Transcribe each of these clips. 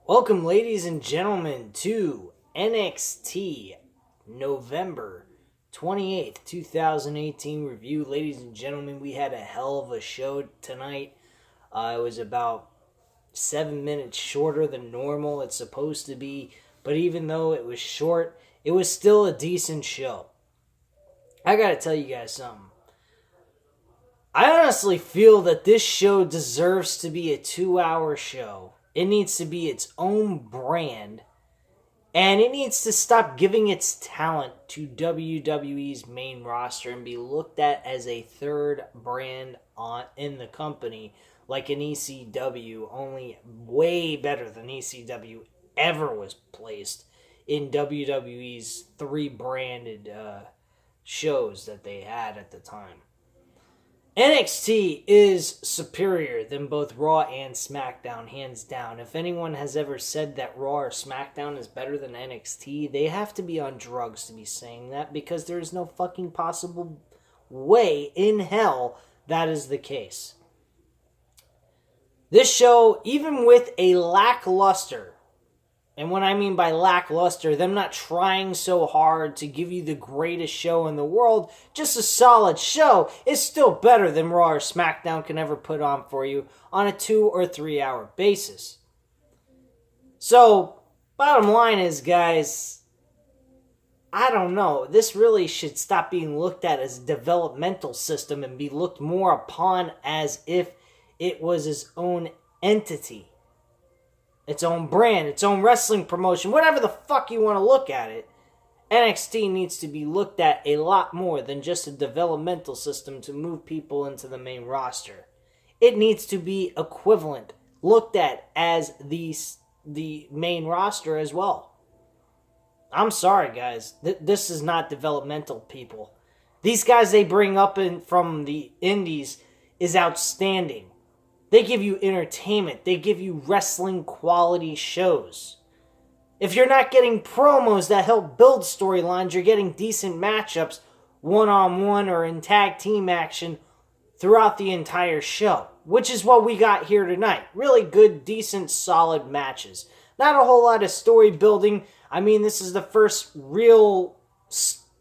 Welcome, ladies and gentlemen, to NXT November 28th, 2018 review. Ladies and gentlemen, we had a hell of a show tonight. It was about 7 minutes shorter than normal. It's supposed to be, but even though it was short, it was still a decent show. I gotta tell you guys something. I honestly feel that this show deserves to be a 2-hour show. It needs to be its own brand, and it needs to stop giving its talent to WWE's main roster and be looked at as a third brand in the company, like an ECW, only way better than ECW ever was placed in WWE's three branded shows that they had at the time. NXT is superior than both Raw and SmackDown, hands down. If anyone has ever said that Raw or SmackDown is better than NXT, they have to be on drugs to be saying that, because there is no fucking possible way in hell that is the case. This show, even with a lackluster, and what I mean by lackluster, them not trying so hard to give you the greatest show in the world, just a solid show, is still better than Raw or SmackDown can ever put on for you on a 2 or 3 hour basis. So, bottom line is, guys, I don't know. This really should stop being looked at as a developmental system and be looked more upon as if it was its own entity. Its own brand, its own wrestling promotion, whatever the fuck you want to look at it. NXT needs to be looked at a lot more than just a developmental system to move people into the main roster. It needs to be equivalent, looked at as the main roster as well. I'm sorry, guys. This is not developmental, people. These guys they bring up from the indies is outstanding. They give you entertainment. They give you wrestling quality shows. If you're not getting promos that help build storylines, you're getting decent matchups, one-on-one or in tag team action throughout the entire show, which is what we got here tonight. Really good, decent, solid matches. Not a whole lot of story building. I mean, this is the first real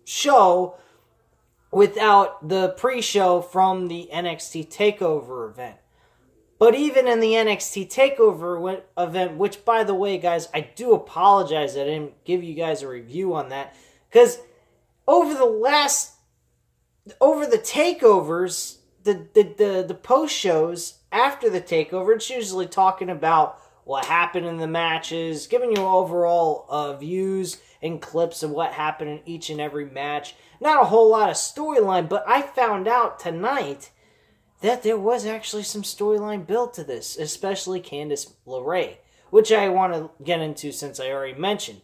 show without the pre-show from the NXT TakeOver event. But even in the NXT TakeOver event, which, by the way, guys, I do apologize I didn't give you guys a review on that, because over the takeovers, the post shows after the takeover, it's usually talking about what happened in the matches, giving you overall views and clips of what happened in each and every match. Not a whole lot of storyline, but I found out tonight that there was actually some storyline built to this, especially Candice LeRae, which I want to get into since I already mentioned.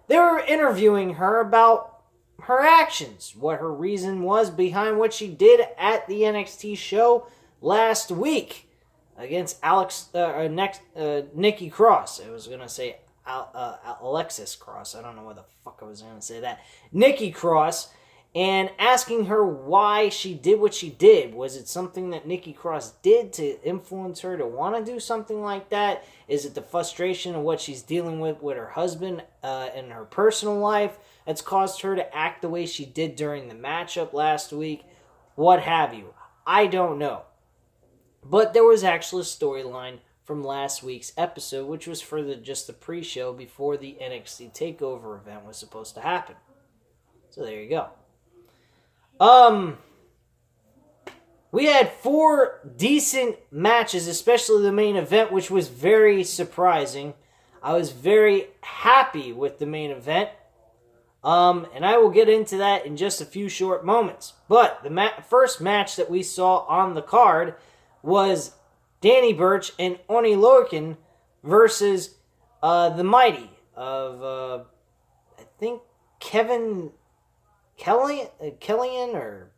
They were interviewing her about her actions, what her reason was behind what she did at the NXT show last week against Nikki Cross. I was going to say Alexis Cross. I don't know why the fuck I was going to say that. Nikki Cross. And asking her why she did what she did. Was it something that Nikki Cross did to influence her to want to do something like that? Is it the frustration of what she's dealing with her husband in her personal life that's caused her to act the way she did during the matchup last week? What have you. I don't know. But there was actually a storyline from last week's episode, which was for just the pre-show before the NXT TakeOver event was supposed to happen. So there you go. We had 4 decent matches, especially the main event, which was very surprising. I was very happy with the main event. And I will get into that in just a few short moments. But the first match that we saw on the card was Danny Burch and Oney Lorcan versus the Mighty of, I think, Kevin Kellyan, or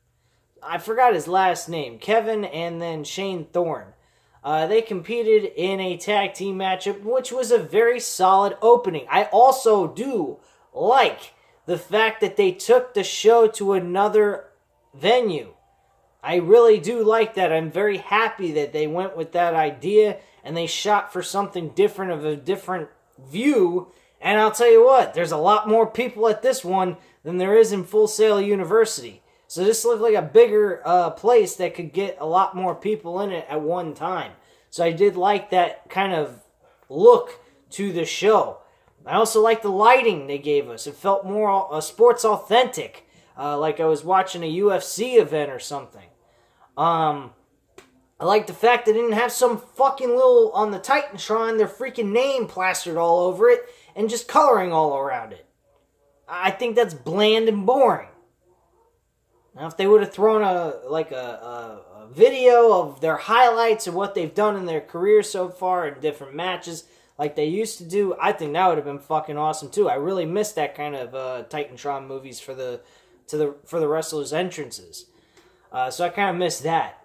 I forgot his last name. Kevin and then Shane Thorne. They competed in a tag team matchup, which was a very solid opening. I also do like the fact that they took the show to another venue. I really do like that. I'm very happy that they went with that idea and they shot for something different, of a different view. And I'll tell you what, there's a lot more people at this one than there is in Full Sail University. So this looked like a bigger place that could get a lot more people in it at one time. So I did like that kind of look to the show. I also like the lighting they gave us. It felt more sports authentic, like I was watching a UFC event or something. I like the fact they didn't have some fucking little, on the Titantron, their freaking name plastered all over it and just coloring all around it. I think that's bland and boring. Now, if they would have thrown a video of their highlights of what they've done in their career so far in different matches, like they used to do, I think that would have been fucking awesome too. I really miss that kind of Titantron movies for the wrestlers' entrances. So I kind of miss that.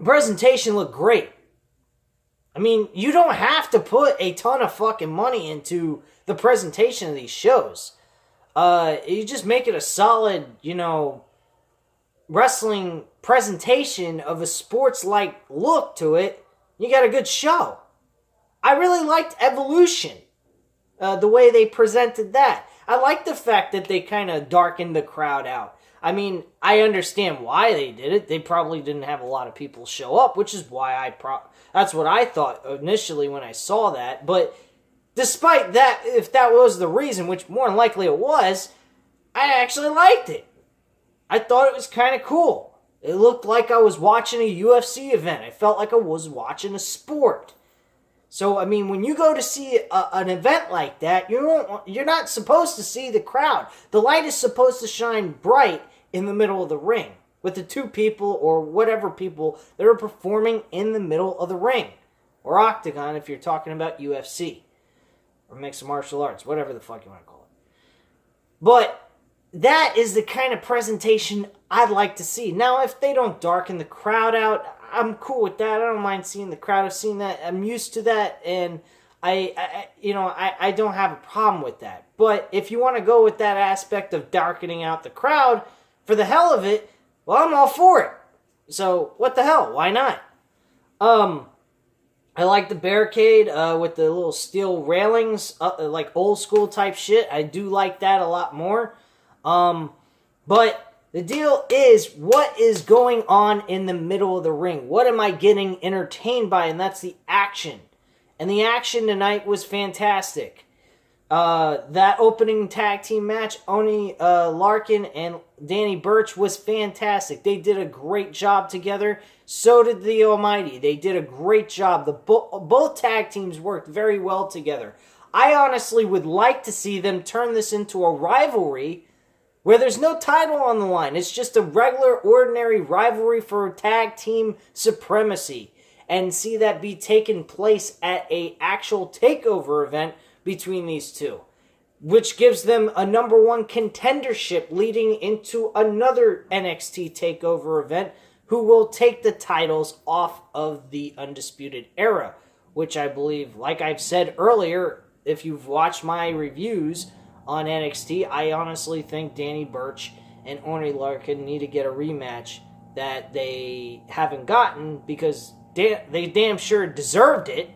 Presentation looked great. I mean, you don't have to put a ton of fucking money into the presentation of these shows. You just make it a solid, wrestling presentation of a sports-like look to it. You got a good show. I really liked Evolution, the way they presented that. I like the fact that they kind of darkened the crowd out. I mean, I understand why they did it. They probably didn't have a lot of people show up, which is why that's what I thought initially when I saw that. But despite that, if that was the reason, which more than likely it was, I actually liked it. I thought it was kind of cool. It looked like I was watching a UFC event. I felt like I was watching a sport. So, I mean, when you go to see an event like that, you're not supposed to see the crowd. The light is supposed to shine bright in the middle of the ring with the two people or whatever people that are performing in the middle of the ring. Or octagon if you're talking about UFC. Or mixed martial arts, whatever the fuck you want to call it. But that is the kind of presentation I'd like to see. Now, if they don't darken the crowd out, I'm cool with that. I don't mind seeing the crowd. I've seen that. I'm used to that, and I don't have a problem with that. But if you want to go with that aspect of darkening out the crowd for the hell of it, well, I'm all for it. So what the hell? Why not? I like the barricade with the little steel railings, like old school type shit. I do like that a lot more. But the deal is, what is going on in the middle of the ring? What am I getting entertained by? And that's the action. And the action tonight was fantastic. That opening tag team match, Oney Larkin and Danny Burch, was fantastic. They did a great job together. So did the Almighty. They did a great job. Both tag teams worked very well together. I honestly would like to see them turn this into a rivalry where there's no title on the line. It's just a regular, ordinary rivalry for tag team supremacy. And see that be taking place at a actual takeover event between these two. Which gives them a number one contendership leading into another NXT takeover event who will take the titles off of the Undisputed Era. Which I believe, like I've said earlier, if you've watched my reviews on NXT, I honestly think Danny Burch and Oney Larkin need to get a rematch that they haven't gotten because they damn sure deserved it.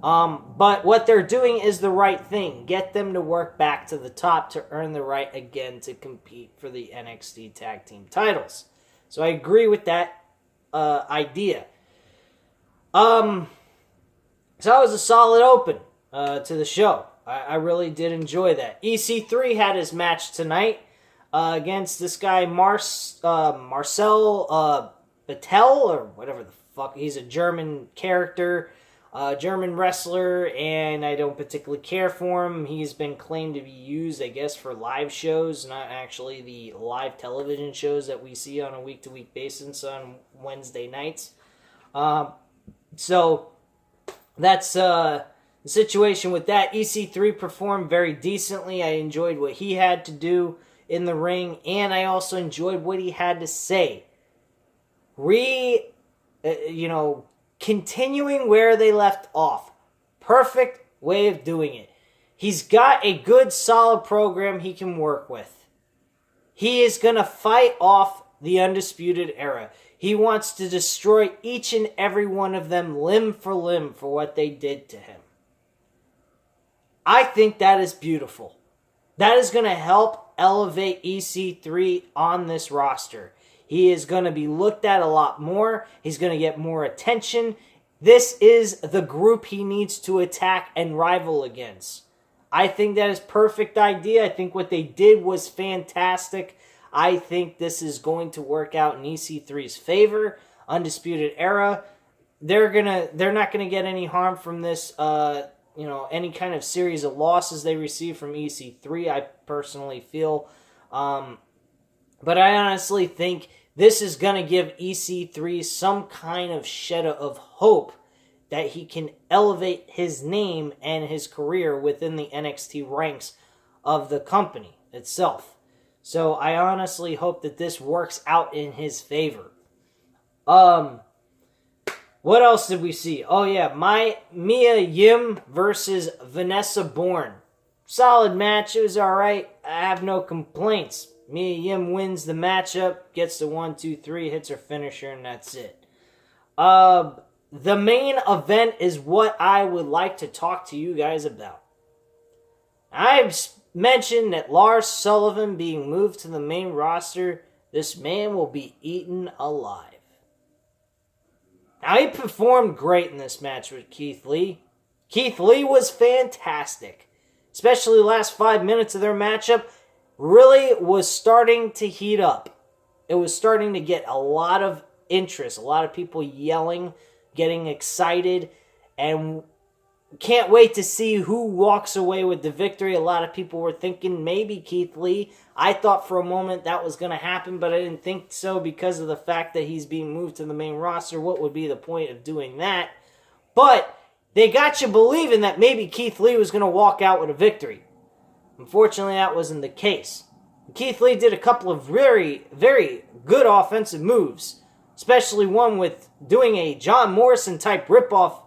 But what they're doing is the right thing. Get them to work back to the top to earn the right again to compete for the NXT tag team titles. So I agree with that idea. So that was a solid open to the show. I really did enjoy that. EC3 had his match tonight against this guy Marcel Bettel, or whatever the fuck. He's a German character, German wrestler, and I don't particularly care for him. He's been claimed to be used, I guess, for live shows, not actually the live television shows that we see on a week-to-week basis on Wednesday nights. So that's the situation with that. EC3 performed very decently. I enjoyed what he had to do in the ring, and I also enjoyed what he had to say. Continuing where they left off. Perfect way of doing it. He's got a good, solid program he can work with. He is going to fight off the Undisputed Era. He wants to destroy each and every one of them limb for limb for what they did to him. I think that is beautiful. That is going to help elevate EC3 on this roster. He is going to be looked at a lot more. He's going to get more attention. This is the group he needs to attack and rival against. I think that is perfect idea. I think what they did was fantastic. I think this is going to work out in EC3's favor. Undisputed Era, they're not gonna get any harm from this. Any kind of series of losses they receive from EC3. I personally feel, but I honestly think this is gonna give EC3 some kind of shed of hope that he can elevate his name and his career within the NXT ranks of the company itself. So I honestly hope that this works out in his favor. What else did we see? Oh yeah, Mia Yim versus Vanessa Bourne. Solid match, it was alright. I have no complaints. Mia Yim wins the matchup, gets the 1-2-3, hits her finisher, and that's it. The main event is what I would like to talk to you guys about. I've mentioned that Lars Sullivan being moved to the main roster, this man will be eaten alive. Now, he performed great in this match with Keith Lee. Keith Lee was fantastic. Especially the last 5 minutes of their matchup really was starting to heat up. It was starting to get a lot of interest, a lot of people yelling, getting excited, and can't wait to see who walks away with the victory. A lot of people were thinking maybe Keith Lee. I thought for a moment that was going to happen, but I didn't think so because of the fact that he's being moved to the main roster. What would be the point of doing that? But they got you believing that maybe Keith Lee was going to walk out with a victory. Unfortunately, that wasn't the case. Keith Lee did a couple of very, very good offensive moves, especially one with doing a John Morrison type ripoff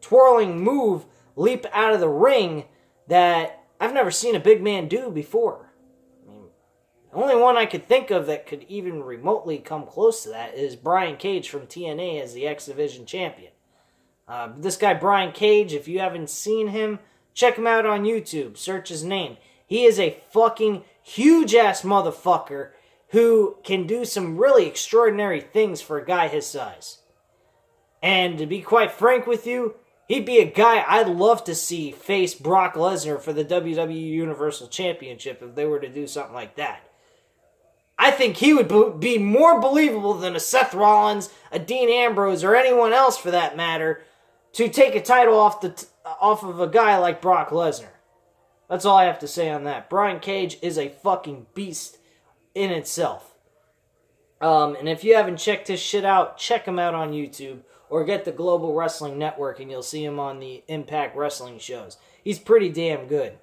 twirling move, leap out of the ring that I've never seen a big man do before. I mean, the only one I could think of that could even remotely come close to that is Brian Cage from TNA as the X Division champion. This guy Brian Cage, if you haven't seen him, check him out on YouTube. Search his name. He is a fucking huge-ass motherfucker who can do some really extraordinary things for a guy his size. And to be quite frank with you, he'd be a guy I'd love to see face Brock Lesnar for the WWE Universal Championship if they were to do something like that. I think he would be more believable than a Seth Rollins, a Dean Ambrose, or anyone else for that matter to take a title off of a guy like Brock Lesnar. That's all I have to say on that. Brian Cage is a fucking beast in itself. And if you haven't checked his shit out, check him out on YouTube. Or get the Global Wrestling Network and you'll see him on the Impact Wrestling shows. He's pretty damn good.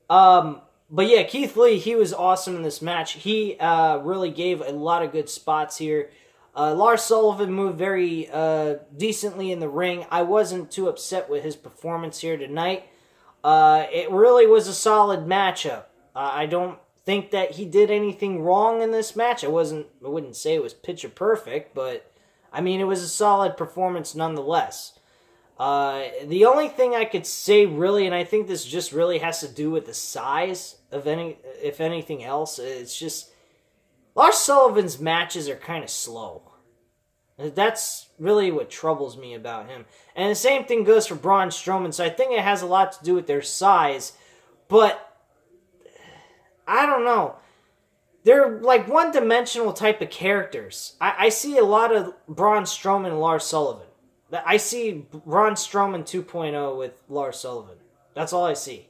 But yeah, Keith Lee, he was awesome in this match. He really gave a lot of good spots here. Lars Sullivan moved very decently in the ring. I wasn't too upset with his performance here tonight. It really was a solid matchup. I don't think that he did anything wrong in this match. I wouldn't say it was picture perfect, but I mean, it was a solid performance nonetheless. The only thing I could say really, and I think this just really has to do with the size of if anything else, it's just Lars Sullivan's matches are kind of slow. That's really what troubles me about him. And the same thing goes for Braun Strowman, so I think it has a lot to do with their size, but I don't know. They're like one-dimensional type of characters. I see a lot of Braun Strowman and Lars Sullivan. I see Braun Strowman 2.0 with Lars Sullivan. That's all I see.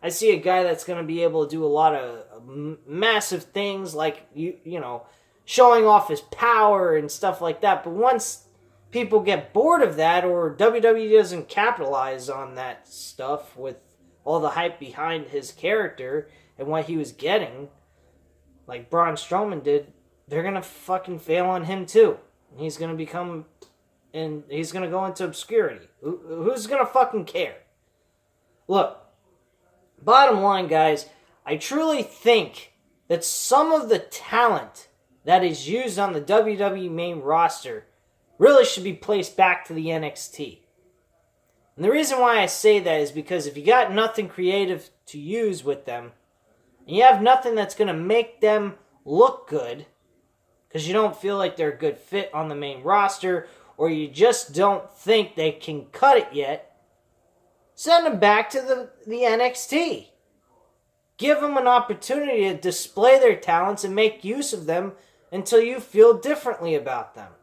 I see a guy that's going to be able to do a lot of massive things like, you know, showing off his power and stuff like that. But once people get bored of that or WWE doesn't capitalize on that stuff with all the hype behind his character and what he was getting, like Braun Strowman did, they're going to fucking fail on him too. He's going to go into obscurity. Who's going to fucking care? Look, bottom line, guys, I truly think that some of the talent that is used on the WWE main roster really should be placed back to the NXT. And the reason why I say that is because if you got nothing creative to use with them, and you have nothing that's going to make them look good, because you don't feel like they're a good fit on the main roster, or you just don't think they can cut it yet, send them back to the NXT. Give them an opportunity to display their talents and make use of them until you feel differently about them.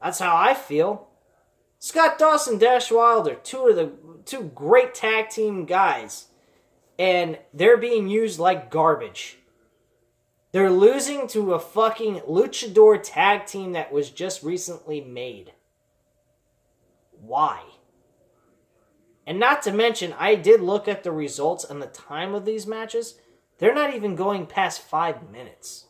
That's how I feel. Scott Dawson, Dash Wilder, two great tag team guys, and they're being used like garbage. They're losing to a fucking luchador tag team that was just recently made. Why? And not to mention, I did look at the results and the time of these matches. They're not even going past 5 minutes.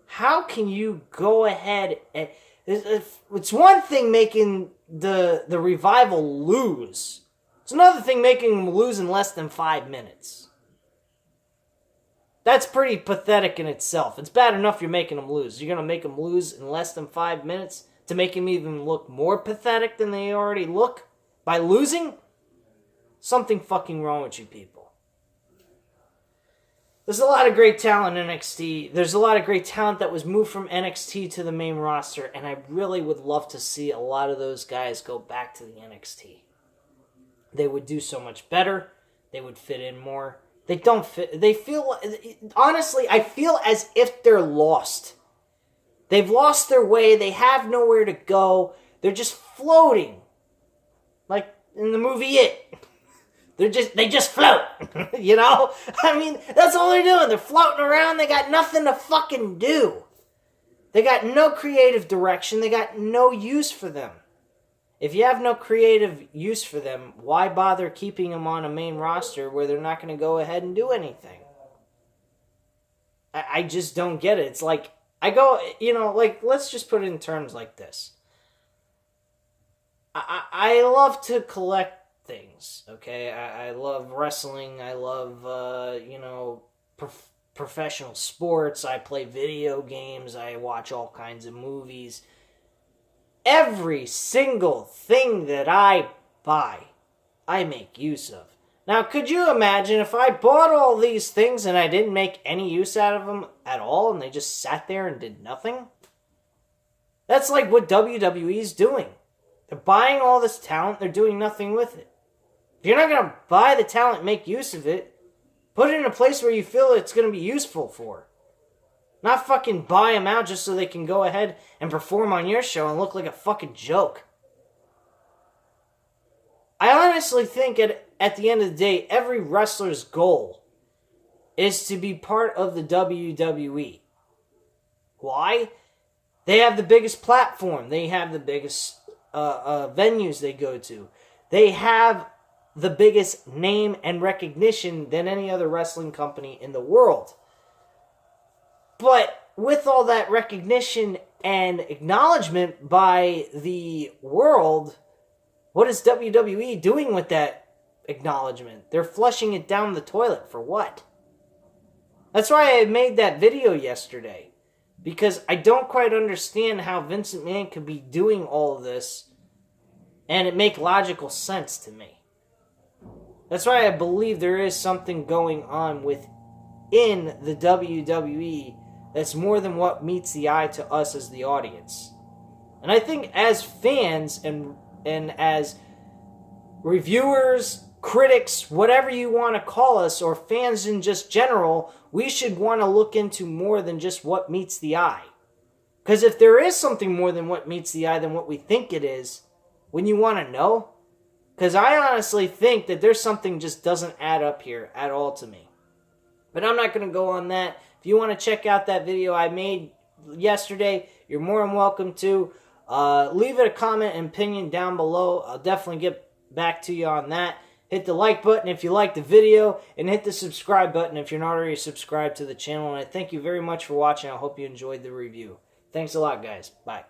How can you go ahead and... It's one thing making the Revival lose. It's another thing making them lose in less than 5 minutes. That's pretty pathetic in itself. It's bad enough you're making them lose. You're going to make them lose in less than 5 minutes to make them even look more pathetic than they already look by losing? Something fucking wrong with you people. There's a lot of great talent in NXT. There's a lot of great talent that was moved from NXT to the main roster, and I really would love to see a lot of those guys go back to the NXT. They would do so much better. They would fit in more. They don't fit. They feel, honestly, I feel as if they're lost. They've lost their way. They have nowhere to go. They're just floating. Like in the movie It. They just float, you know? I mean, that's all they're doing. They're floating around. They got nothing to fucking do. They got no creative direction. They got no use for them. If you have no creative use for them, why bother keeping them on a main roster where they're not going to go ahead and do anything? I just don't get it. It's like, let's just put it in terms like this. I love to collect things, okay? I love wrestling. I love, professional sports. I play video games. I watch all kinds of movies. Every single thing that I buy, I make use of. Now, could you imagine if I bought all these things and I didn't make any use out of them at all and they just sat there and did nothing? That's like what WWE is doing. They're buying all this talent, they're doing nothing with it. If you're not going to buy the talent and make use of it, put it in a place where you feel it's going to be useful for. Not fucking buy them out just so they can go ahead and perform on your show and look like a fucking joke. I honestly think at the end of the day, every wrestler's goal is to be part of the WWE. Why? They have the biggest platform. They have the biggest venues they go to. They have the biggest name and recognition than any other wrestling company in the world. But with all that recognition and acknowledgement by the world, what is WWE doing with that acknowledgement? They're flushing it down the toilet for what? That's why I made that video yesterday. Because I don't quite understand how Vince McMahon could be doing all of this and it make logical sense to me. That's why I believe there is something going on within the WWE that's more than what meets the eye to us as the audience. And I think as fans and as reviewers, critics, whatever you want to call us, or fans in just general, we should want to look into more than just what meets the eye. Because if there is something more than what meets the eye than what we think it is, wouldn't you want to know? Because I honestly think that there's something just doesn't add up here at all to me. But I'm not going to go on that. If you want to check out that video I made yesterday, you're more than welcome to. Leave it a comment and opinion down below. I'll definitely get back to you on that. Hit the like button if you like the video, and hit the subscribe button if you're not already subscribed to the channel. And I thank you very much for watching. I hope you enjoyed the review. Thanks a lot, guys. Bye.